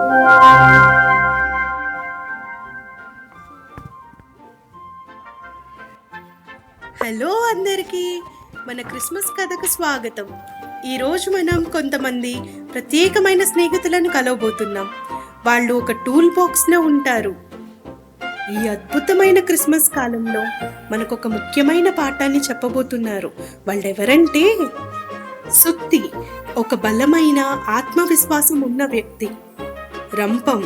Hello అందరికీ, మన Christmas కథకు స్వాగతం. ఈరోజు మనం కొంతమంది ప్రత్యేకమైన స్నేహితులను కలవబోతున్నాం. వాళ్ళు ఒక టూల్ బాక్స్లో ఉంటారు. ఈ అద్భుతమైన క్రిస్మస్ కాలంలో మనకు ఒక ముఖ్యమైన పాఠాన్ని చెప్పబోతున్నారు. వాళ్ళెవరంటే సుత్తి, ఒక బలమైన ఆత్మవిశ్వాసం ఉన్న వ్యక్తి. రంపం,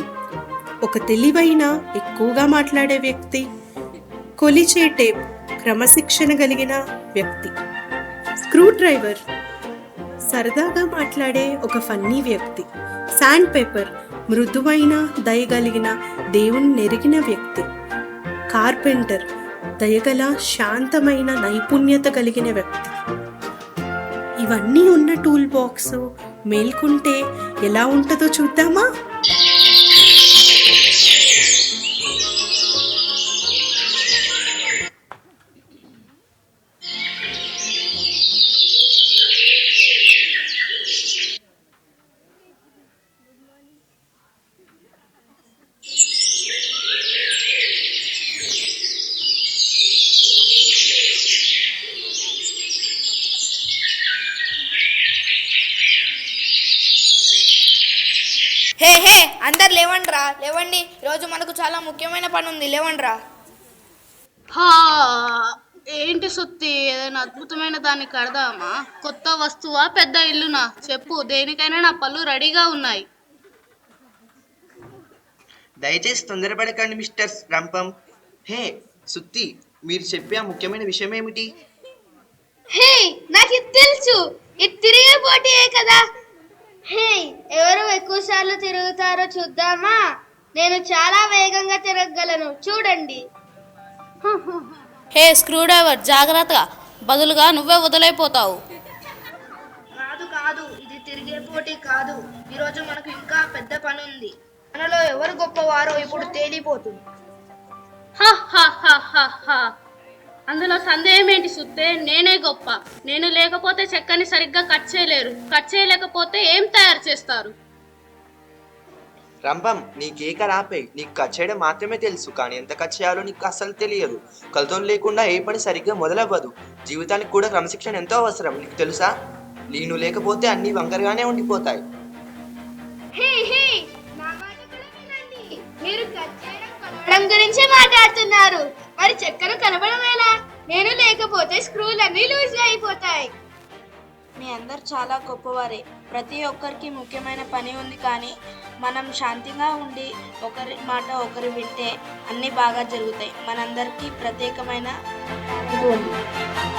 ఒక తెలివైన ఎక్కువగా మాట్లాడే వ్యక్తి. కొలిచే టేప్, క్రమశిక్షణ కలిగిన వ్యక్తి. స్క్రూ డ్రైవర్, సరదాగా మాట్లాడే ఒక ఫన్నీ వ్యక్తి. శాండ్ పేపర్, మృదువైన దయగలిగిన దేవుని నెరిగిన వ్యక్తి. కార్పెంటర్, దయగల శాంతమైన నైపుణ్యత కలిగిన వ్యక్తి. ఇవన్నీ ఉన్న టూల్ బాక్స్ మేల్కుంటే ఎలా ఉంటుందో చూద్దామా? హే హే అందరు లేవండ్రా, లేవండి. ఈరోజు మనకు చాలా ముఖ్యమైన పని ఉంది, లేవండ్రా. ఏంటి సుత్తి, ఏదైనా అద్భుతమైన దాన్ని కడదామా? కొత్త వస్తువా, పెద్ద ఇల్లునా? చెప్పు, దేనికైనా నా పళ్ళు రెడీగా ఉన్నాయి. దయచేసి తొందరపడకండి మిస్టర్ రంపం. హే సుత్తి, మీరు చెప్పే ఆ ముఖ్యమైన విషయం ఏమిటి? హే, నాకు ఇది తెలుసు. ఇది తిరిగే పోటీయే కదా. హే, ఎవరు ఎక్కువ సార్లు తిరుగుతారో చూద్దామా? నేను చాలా వేగంగా తిరగగలను, చూడండి. హే స్క్రూ డ్రైవర్, జాగ్రత్తగా, బదులుగా నువ్వే వదిలైపోతావు. కాదు కాదు, ఇది తిరిగే పోటీ కాదు. ఈరోజు మనకు ఇంకా పెద్ద పని ఉంది. మనలో ఎవరు గొప్పవారో ఇప్పుడు తేలిపోతుంది. అందులో సందేహం ఏంటి సుత్తే? నేనే గొప్ప. నేను లేకపోతే చెక్కని సరిగ్గా కట్ చేయలేరు. కట్ చేయలేకపోతే ఏం తయారు చేస్తారు? రంపం, నీ కేక రాపే. నీకు కట్ చేయడం మాత్రమే తెలుసు, కానీ ఎంత కట్ చేయాలో నీకు అసలు తెలియదు. కొలతలు లేకుండా ఏ పని సరిగ్గా మొదలవ్వదు. జీవితానికి కూడా క్రమశిక్షణ ఎంతో అవసరం, నీకు తెలుసా? నీను లేకపోతే అన్ని వంకరగానే ఉండిపోతాయి. మీరు కట్ చేయడం, కొలవడం గురించి మాట్లాడుతున్నారు. మరి చెక్కను కలపడం ఎలా? నేను లేకపోతే స్క్రూలన్నీ లూజ్ అయిపోతాయి. మీ అందరు చాలా గొప్పవారే. ప్రతి ఒక్కరికి ముఖ్యమైన పని ఉంది, కానీ మనం శాంతిగా ఉండి ఒకరి మాట ఒకరు వింటే అన్నీ బాగా జరుగుతాయి. మనందరికీ ప్రత్యేకమైన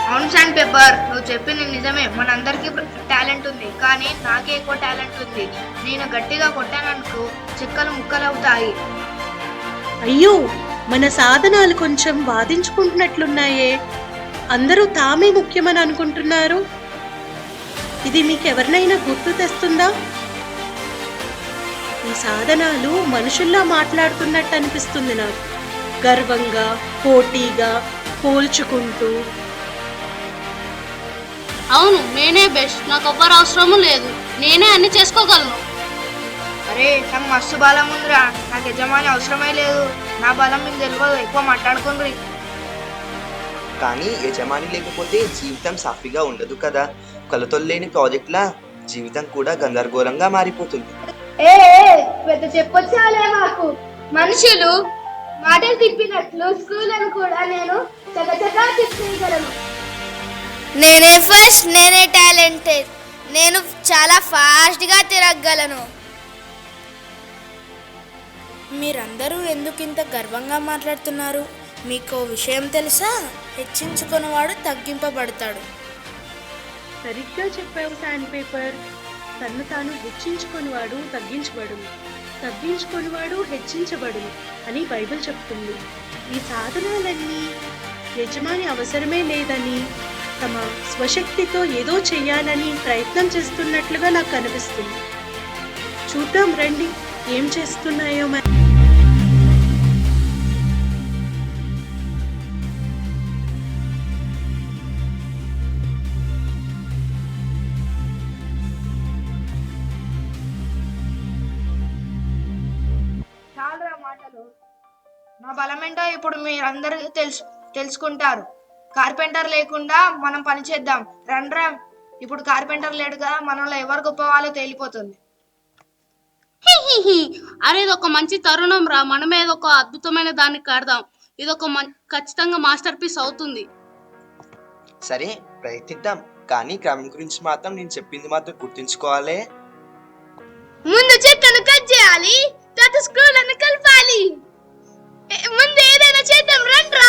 అవును శాండ్ పేపర్, నువ్వు చెప్పింది నిజమే. మనందరికీ టాలెంట్ ఉంది, కానీ నాకే ఎక్కువ టాలెంట్ ఉంది. నేను గట్టిగా కొట్టాననుకో చెక్కలు ముక్కలవుతాయి. అయ్యో, మన సాధనాలు కొంచెం వాదించుకుంటున్నట్లున్నాయే. అందరూ తామే ముఖ్యమని అనుకుంటున్నారు. ఇది మీకు ఎవరినైనా గుర్తు తెస్తుందా? ఈ సాధనాలు మనుషుల్లా మాట్లాడుతున్నట్టు అనిపిస్తుంది నాకు. గర్వంగా, పోటీగా, పోల్చుకుంటూ. అవును, నేనే బెస్ట్. నాకు ఎవ్వరు అవసరము లేదు. నేనే అన్ని చేసుకోగలను. అరే, నాకు మస్తు బలం ఉందిరా. నాకు యజమాని అవసరమే లేదు. నా బలం మీకు తెలియదు, ఎక్కువ మాట్లాడుకుండ్రి. కానీ యజమాని లేకపోతే జీవితం సాఫీగా ఉండదు కదా. కొలతలు లేని ప్రాజెక్టులా జీవితం కూడా గందరగోళంగా మారిపోతుంది. పెద్ద చెప్పొచ్చాలే మాకు. మనుషులు మాటలు తిప్పినట్లు స్క్రూలను కూడా నేను చకచకా తిప్పగలను. నేనే ఫస్ట్, నేనే టాలెంటెడ్. నేను చాలా ఫాస్ట్గా తిరగగలను. మీరందరూ ఎందుకు ఇంత గర్వంగా మాట్లాడుతున్నారు? మీకు విషయం తెలుసా? హెచ్చించుకున్నవాడు తగ్గింపబడతాడు. సరిగ్గా చెప్పావు శాండ్ పేపర్. తను తాను హెచ్చించుకొనివాడు తగ్గించబడును, తగ్గించుకొనివాడు హెచ్చించబడును అని బైబిల్ చెప్తుంది. ఈ సాధనాలన్నీ యజమాని అవసరమే లేదని, తమ స్వశక్తితో ఏదో చెయ్యాలని ప్రయత్నం చేస్తున్నట్లుగా నాకు అనిపిస్తుంది. చూద్దాం రండి, ఏం చేస్తున్నాయో. నా బలమేంటో ఇప్పుడు మీరందరూ తెలుసుకుంటారు. కార్పెంటర్ లేకుండా మనం పని చేద్దాం. రండ్రా, ఇప్పుడు కార్పెంటర్ లేడు కదా, మనలో ఎవరు గొప్ప వాళ్ళో తేలిపోతుంది. అరే ఇదొక మంచి తరుణం రా, మనమే ఒక అద్భుతమైన దాన్ని కడదాం. ఇదొక ఖచ్చితంగా మాస్టర్ పీస్ అవుతుంది. సరే ప్రయత్నిద్దాం, కానీ క్రమం గురించి మాత్రం నేను చెప్పింది మాత్రం గుర్తుంచుకోవాలి. ముందు చెక్కను కట్ చేయాలి, తర్వాత స్క్రూలను కలపాలి. ముందు ఏదైనా చేద్దాం రండ్రా.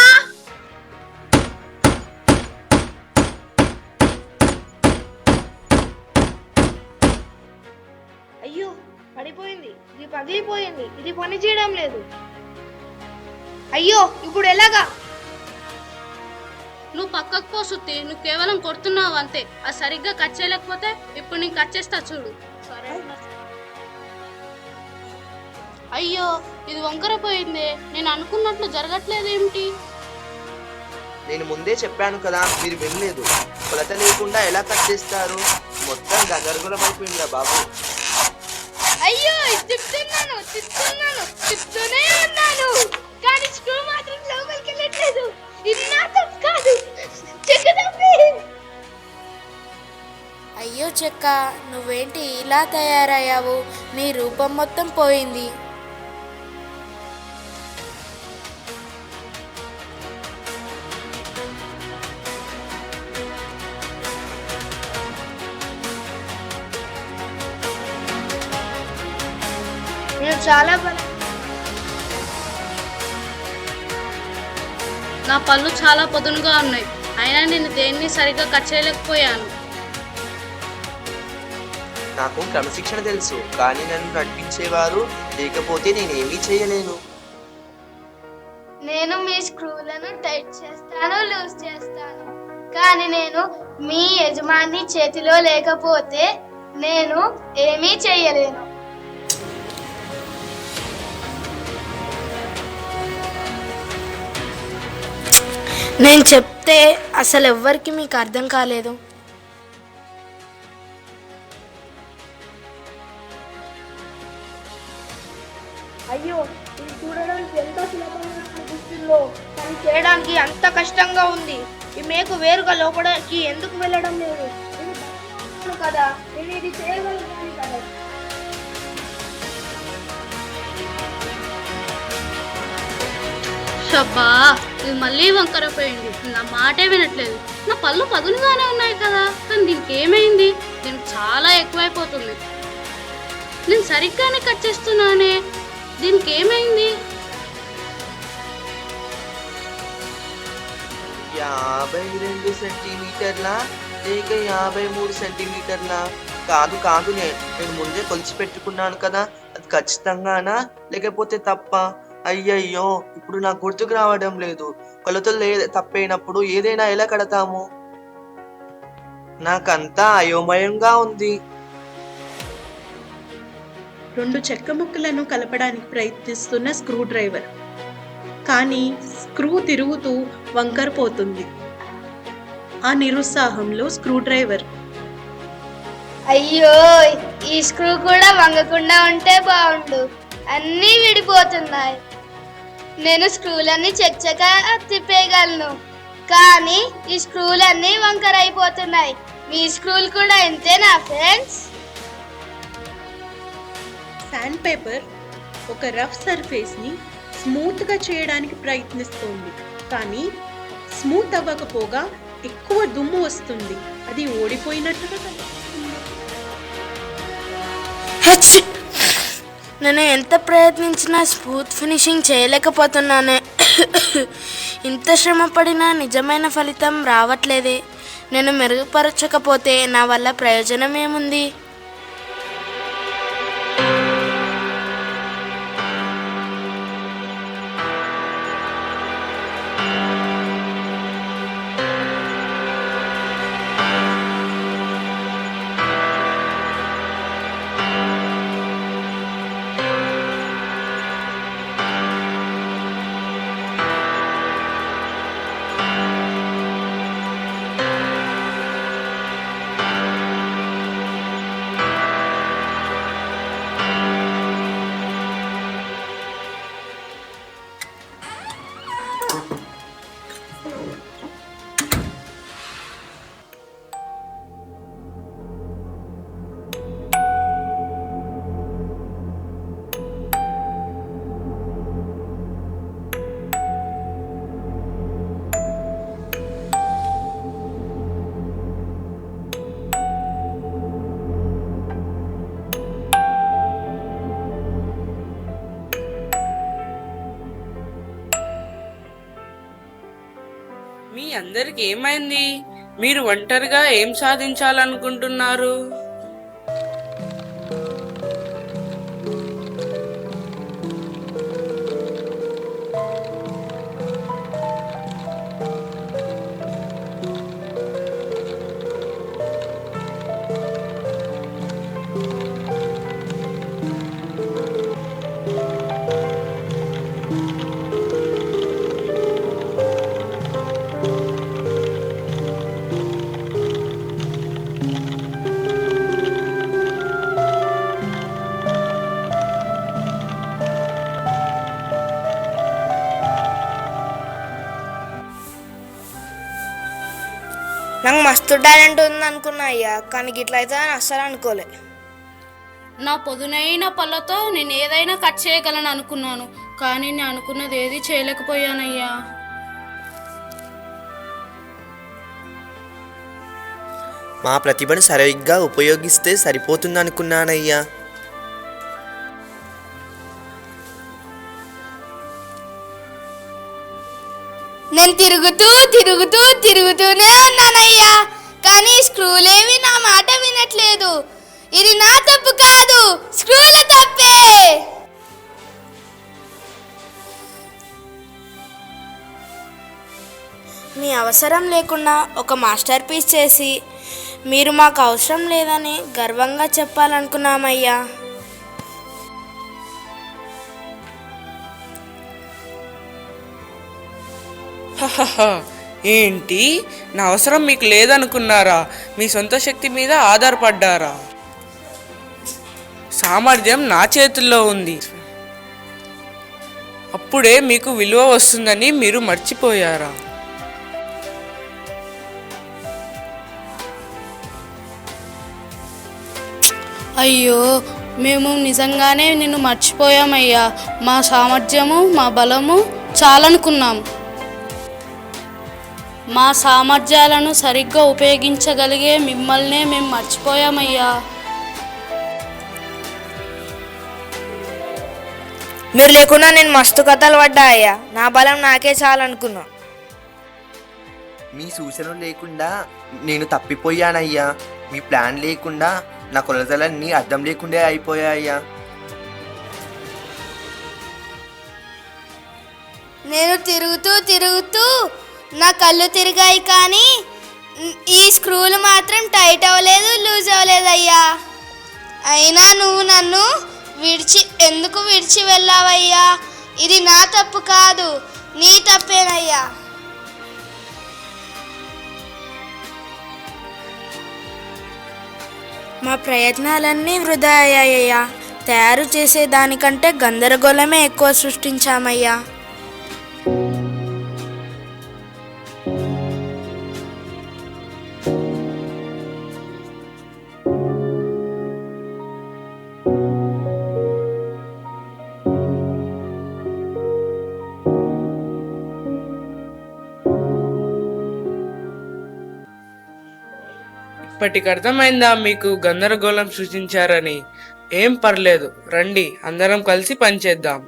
అయ్యో పడిపోయింది, ఇది పగిలిపోయింది, ఇది పని చేయడం లేదు. అయ్యో ఇప్పుడు ఎలాగా? నువ్వు పక్కకు పో సుత్తి, నువ్వు కేవలం కొడుతున్నావు అంతే. అది సరిగ్గా కట్ చేయలేకపోతే ఇప్పుడు నేను కట్ చేస్తా చూడు. అయ్యో ఇది వంకర పోయింది, నేను అనుకున్నట్లు జరగట్లేదు ఏమిటి? నేను ముందే చెప్పాను కదా, మీరు వినలేదు. కొలత లేకుండా ఎలా కట్ చేస్తారు? మొత్తం గందరగోళం అయిపోయిందిరా బాబు. అయ్యో తిప్పుతూనే ఉన్నాను, కానీ స్క్రూ మాత్రం లోపలికి వెళ్ళట్లేదు. ఇది నా తప్పు కాదు, చెక్క తప్పే. అయ్యో చెక్క, నువ్వేంటి ఇలా తయారయ్యావు? నీ రూపం మొత్తం పోయింది. నేను చాలా నా పళ్ళు చాలా పొదునుగా ఉన్నాయి, అయినా నేను దేన్ని సరిగ్గా కట్ చేయలేకపోయాను. నాకు క్రమశిక్షణ తెలుసు, కానీ నన్ను నడిపించేవారు లేకపోతే నేనేమీ చేయలేను. నేను మీ స్క్రూలను టైట్ చేస్తాను, లూజ్ చేస్తాను, కానీ నేను మీ యజమాని చేతిలో లేకపోతే నేను ఏమీ చేయలేను. నేను చెప్తే అసలు ఎవ్వరికి మీకు అర్థం కాలేదు. అయ్యో ఇది చూడడానికి ఎంత సులభంగా అనిపిస్తుందో, కానీ చేయడానికి అంత కష్టంగా ఉంది. ఈ మేకు వేరుగా లోపలికి ఎందుకు వెళ్ళడం లేదు? ఇది బలమైన కదా, నేను ఇది చేయగలుగుతాను కదా. షబ్బా ఇది మళ్ళీ వంకర పోయింది, నా మాటే వినట్లేదు. నా పళ్ళు పదునుగానే ఉన్నాయి కదా, కానీ దీనికి ఏమైంది? దీనికి చాలా ఎక్కువైపోతుంది. నేను సరిగ్గానే కట్ చేస్తున్నానే, దీనికి ఏమైంది? 52 సెంటీమీటర్ల లేక 53 సెంటీమీటర్ల? కాదు నేను ముందే కొలిచి పెట్టుకున్నాను కదా, అది ఖచ్చితంగానా లేకపోతే తప్ప? అయ్యయ్యో ఇప్పుడు నాకు గుర్తుకు రావడం లేదు. కొలతలు తప్పైనప్పుడు ఏదైనా ఎలా కడతాము? నాకంతా అయోమయంగా ఉంది. 2 చెక్క ముక్కలను కలపడానికి ప్రయత్నిస్తున్న స్క్రూ డ్రైవర్, కానీ స్క్రూ తిరుగుతూ వంకరపోతుంది. ఆ నిరుత్సాహంలో స్క్రూ డ్రైవర్, అయ్యో ఈ స్క్రూ కూడా వంగకుండా ఉంటే బాగుండు, అన్నీ విడిపోతున్నాయి. నేను స్క్రూలన్నీ చకచకా తిప్పేయగలను, కానీ ఈ స్క్రూలన్నీ వంకరైపోతున్నాయి. మీ స్క్రూలు కూడా ఇంతేనా ఫ్రెండ్స్? శాండ్ పేపర్ ఒక రఫ్ సర్ఫేస్ని స్మూత్గా చేయడానికి ప్రయత్నిస్తుంది, కానీ స్మూత్ అవ్వకపోగా ఎక్కువ దుమ్ము వస్తుంది. అది ఓడిపోయినట్టుగా కనిపిస్తుంది. నేను ఎంత ప్రయత్నించినా స్మూత్ ఫినిషింగ్ చేయలేకపోతున్నానే. ఇంత శ్రమ పడినా నిజమైన ఫలితం రావట్లేదే. నేను మెరుగుపరచకపోతే నా వల్ల ప్రయోజనం ఏముంది? అందరికి ఏమైంది? మీరు ఒంటరిగా ఏం సాధించాలనుకుంటున్నారు? నాకు మస్తు టాలెంట్ ఉంది అనుకున్నా అయ్యా, కానీ గిట్ల అయితే అని అస్సలు అనుకోలే. నా పొదునైన పళ్ళతో నేను ఏదైనా కట్ చేయగలను అనుకున్నాను, కానీ నేను అనుకున్నది ఏది చేయలేకపోయానయ్యా. మా ప్రతిభను సరిగ్గా ఉపయోగిస్తే సరిపోతుందనుకున్నానయ్యా. నేను తిరుగుతూనే ఉన్నానయ్యా, కానీ స్క్రూలేవి నా మాట వినట్లేదు. ఇది నా తప్పు కాదు, స్క్రూల తప్పే. మీ అవసరం లేకుండా ఒక మాస్టర్ పీస్ చేసి మీరు మాకు అవసరం లేదని గర్వంగా చెప్పాలనుకున్నామయ్యా. ఏంటి, నా అవసరం మీకు లేదనుకున్నారా? మీ సొంత శక్తి మీద ఆధారపడ్డారా? సామర్థ్యం నా చేతుల్లో ఉంది, అప్పుడే మీకు విలువ వస్తుందని మీరు మర్చిపోయారా? అయ్యో, మేము నిజంగానే నిన్ను మర్చిపోయామయ్యా. మా సామర్థ్యము మా బలము చాలనుకున్నాం. మా సామర్థ్యాలను సరిగ్గా ఉపయోగించగలిగే మిమ్మల్నే మేము మర్చిపోయామయ్యా. మీరు లేకుండా నేను మస్తు కథలు పడ్డా అయ్యా, నా బలం నాకే చాలనుకున్నా. మీ సూచనలు లేకుండా నేను తప్పిపోయానయ్యా. మీ ప్లాన్ లేకుండా నా కొలతలన్నీ అర్థం లేకుండా అయిపోయాయ్యా. నేను తిరుగుతూ నా కళ్ళు తిరిగాయి, కానీ ఈ స్క్రూలు మాత్రం టైట్ అవ్వలేదు, లూజ్ అవ్వలేదు అయ్యా. అయినా నువ్వు నన్ను ఎందుకు విడిచి వెళ్ళావయ్యా? ఇది నా తప్పు కాదు, నీ తప్పేనయ్యా. మా ప్రయత్నాలన్నీ వృధా అయ్యాయ్యా. తయారు చేసే దానికంటే గందరగోళమే ఎక్కువ సృష్టించామయ్యా. ఇప్పటికి అర్థమైందా మీకు గందరగోళం సృష్టించారని? ఏం పర్లేదు, రండి అందరం కలిసి పనిచేద్దాం.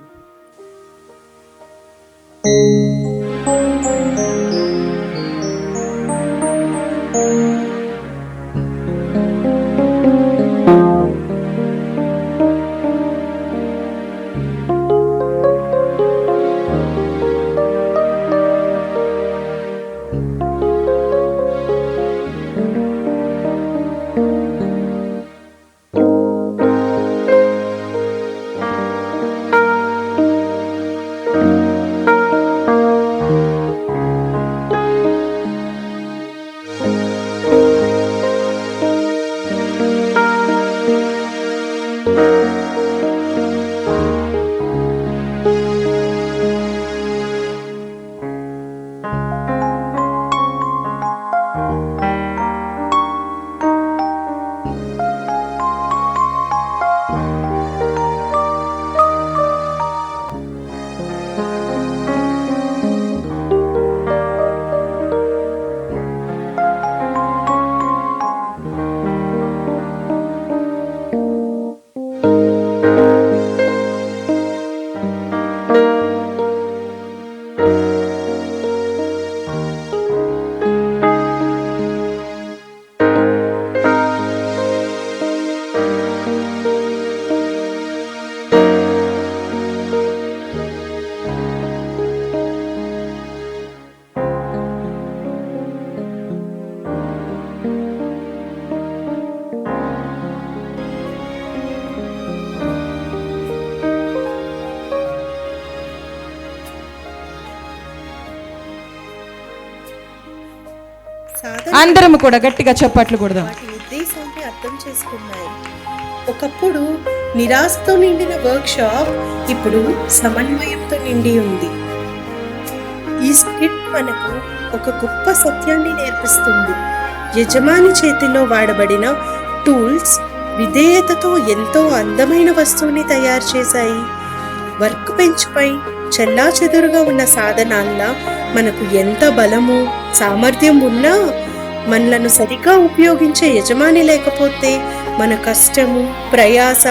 అందరం కూడా గట్టిగా చప్పట్లు కొడదాం. వాటి ఉద్దేశాన్ని అర్థం చేసుకున్నాయి. ఒకప్పుడు నిరాశతో నిండిన వర్క్ షాప్ ఇప్పుడు సమన్వయంతో నిండి ఉంది. ఈ స్క్రిప్ట్ మనకు ఒక గొప్ప సత్యాన్ని నేర్పిస్తుంది. యజమాని చేతిలో వాడబడిన టూల్స్ విధేయతతో ఎంతో అందమైన వస్తువుని తయారు చేశాయి. వర్క్ బెంచ్పై చెల్లాచెదురుగా ఉన్న సాధనాల్లా మనకు ఎంత బలము సామర్థ్యం ఉన్నా మనలను సరిగా ఉపయోగించే యజమాని లేకపోతే మన కష్టము ప్రయాస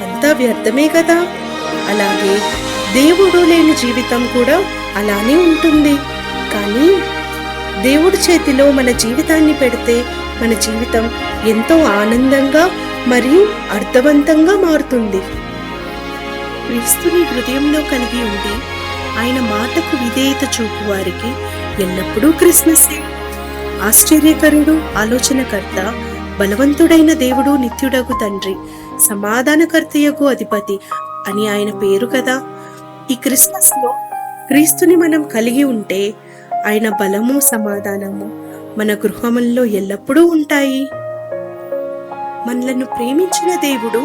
అంతా వ్యర్థమే కదా. అలాగే దేవుడు లేని జీవితం కూడా అలానే ఉంటుంది. కానీ దేవుడి చేతిలో మన జీవితాన్ని పెడితే మన జీవితం ఎంతో ఆనందంగా మరియు అర్థవంతంగా మారుతుంది. క్రీస్తుని హృదయంలో కలిగి ఉండి ఆయన మాటకు విధేయత చూపు వారికి ఎల్లప్పుడూ క్రిస్మస్సే. ఆశ్చర్యకరుడు, ఆలోచనకర్త, బలవంతుడైన దేవుడు, నిత్యుడగు తండ్రి, సమాధానకర్తయగు అధిపతి అని ఆయన పేరు కదా. ఈ క్రిస్మస్ లో క్రీస్తుని మనం కలిగి ఉంటే ఆయన బలము సమాధానము మన గృహముల్లో ఎల్లప్పుడూ ఉంటాయి. మనలను ప్రేమించిన దేవుడు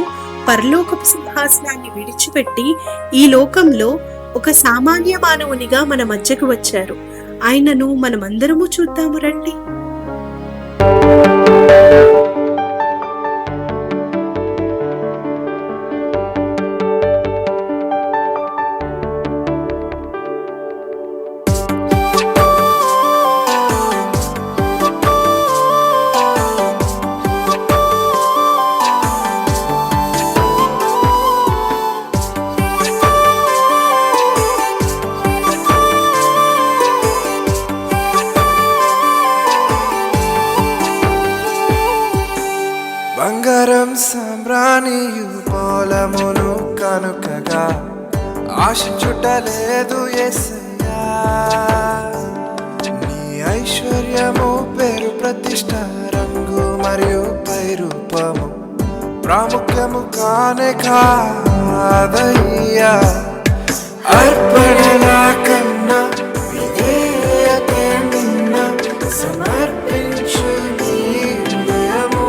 పరలోకపు సింహాసనాన్ని విడిచిపెట్టి ఈ లోకంలో ఒక సామాన్య మానవునిగా మన మధ్యకు వచ్చారు. ఆయనను మనమందరము చూద్దాము రండి. బంగారం సాంబ్రాణియు పొలమును కనుకగా ఆశించుటలేదు యేసయ్యా. నీ ఐశ్వర్యము పేరు ప్రతిష్ట రంగు మరియు పైరూపము ప్రాముఖ్యము కానే కాదయ్యా. అర్పణల కన్నా విధేయతే నిన్న సమర్పించు నీ హృదయము.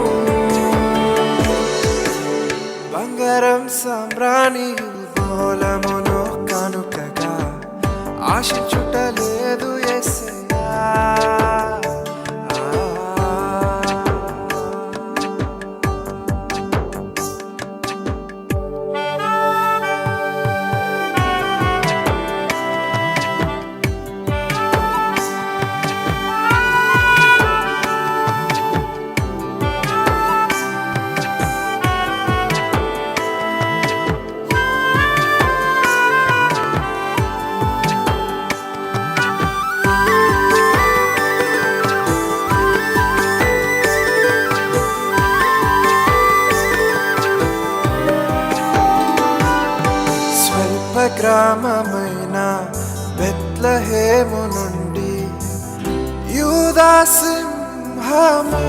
బంగారం సాంబ్రాణియు బోలమును కానుకగా ఆశించుటలేదు యేసయ్యా. గ్రామమైన బెత్లెహేము నుండి యూదా సింహము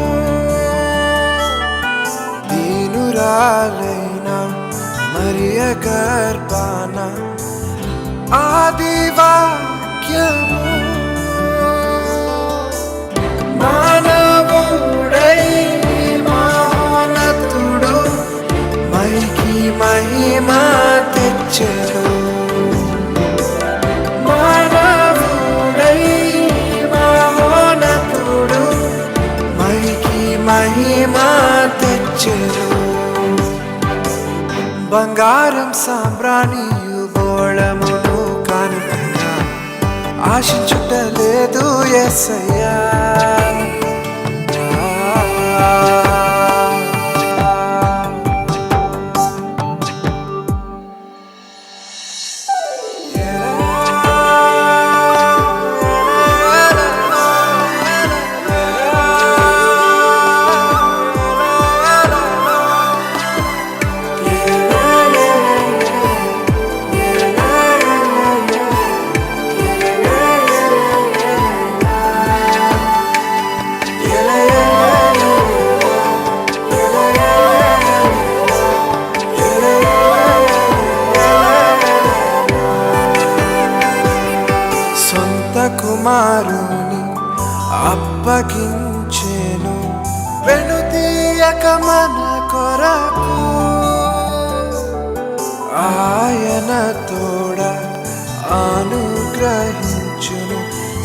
దీనురాలైన మరియ గర్భాన ఆదివాక్యము మానవుడై మహోన్నతుడు మైకి మహిమ తెచ్చెను. మహిమా తెచ్చెను. బంగారం సాంబ్రాణియు బోళమును కానుకగా ఆశించుటలేదు యేసయ్యా. కుమారుని అప్పగించే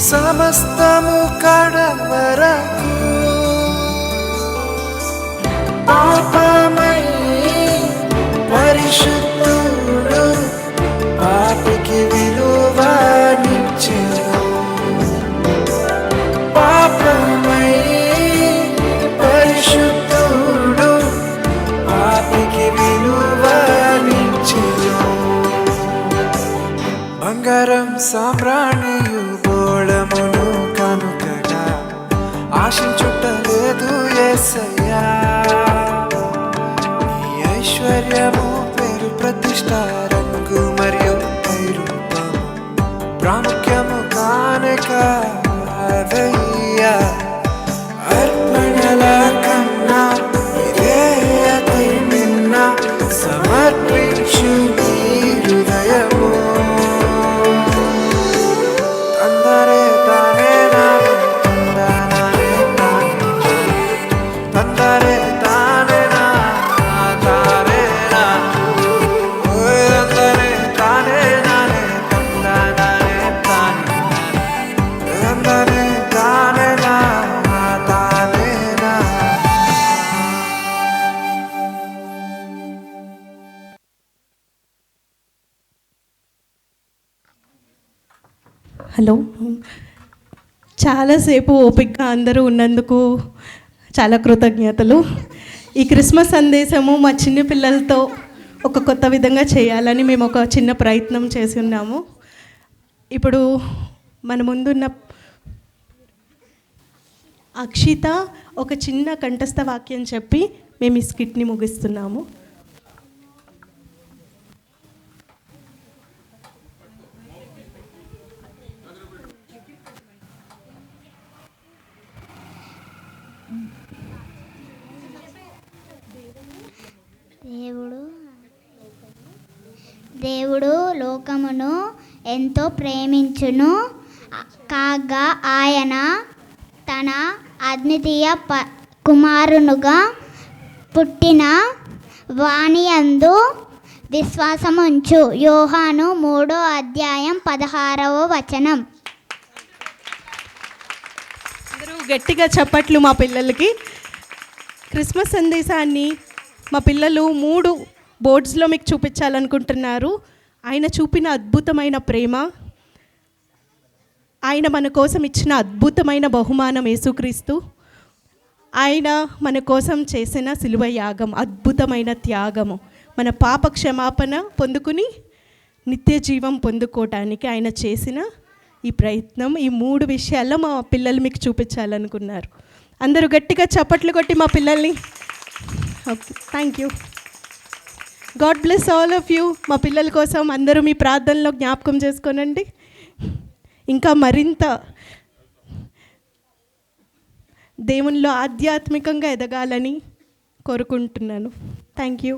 సమస్తము కడవరకు పాపమై పరిశుద్ధుడు పాపికి విలువనిచ్చెను. పాపమై పరిశుద్ధుడు పాపికి విలువనిచ్చెను. బంగారం సామ్రాణియు బోళమును కనుకగా ఆశించుటలేదు యేసయ్యా. నీ ఐశ్వర్యము పేరు ప్రతిష్ట రంగు మరియు పైరూపము ప్రాముఖ్యము కానక అదయ్యా. అర్పణల కన్నా విధేయతై నిన్న సమర్పించు నీ హృదయము. తందరే తానే నాను తందనానే తానే తందరే తానే నా తానే నా ఓయ్ తందరే తానే నానే తందనానే తానే తందరే తానే నా తానే నా. హలో, చాలాసేపు ఓపికగా అందరూ ఉన్నందుకు చాలా కృతజ్ఞతలు. ఈ క్రిస్మస్ సందేశము మా చిన్న పిల్లలతో ఒక కొత్త విధంగా చేయాలని మేము ఒక చిన్న ప్రయత్నం చేసి ఉన్నాము. ఇప్పుడు మన ముందున్న అక్షిత ఒక చిన్న కంఠస్థ వాక్యం చెప్పి మేము ఈ స్కిట్ని ముగిస్తున్నాము. దేవుడు లోకమును ఎంతో ప్రేమించును కాగా ఆయన తన అద్వితీయ కుమారునుగా పుట్టిన వానియందు విశ్వాసముంచు. యోహాను 3:16. అందరూ గట్టిగా చప్పట్లు మా పిల్లలకి. క్రిస్మస్ సందేశాన్ని మా పిల్లలు 3 బోర్డ్స్లో మీకు చూపించాలనుకుంటున్నారు. ఆయన చూపిన అద్భుతమైన ప్రేమ, ఆయన మన కోసం ఇచ్చిన అద్భుతమైన బహుమానం యేసుక్రీస్తు, ఆయన మన కోసం చేసిన సిలువ యాగం, అద్భుతమైన త్యాగము, మన పాప క్షమాపణ పొందుకుని నిత్య జీవం పొందుకోవటానికి ఆయన చేసిన ఈ ప్రయత్నం, ఈ 3 విషయాల్లో మా పిల్లలు మీకు చూపించాలనుకున్నారు. అందరూ గట్టిగా చప్పట్లు కొట్టి మా పిల్లల్ని. Okay, thank you. God bless all of you. మా పిల్లల కోసం అందరూ మీ ప్రార్థనలో జ్ఞాపకం చేసుకోనండి. ఇంకా మరింత దేవునిలో ఆధ్యాత్మికంగా ఎదగాలని కోరుకుంటున్నాను. Thank you.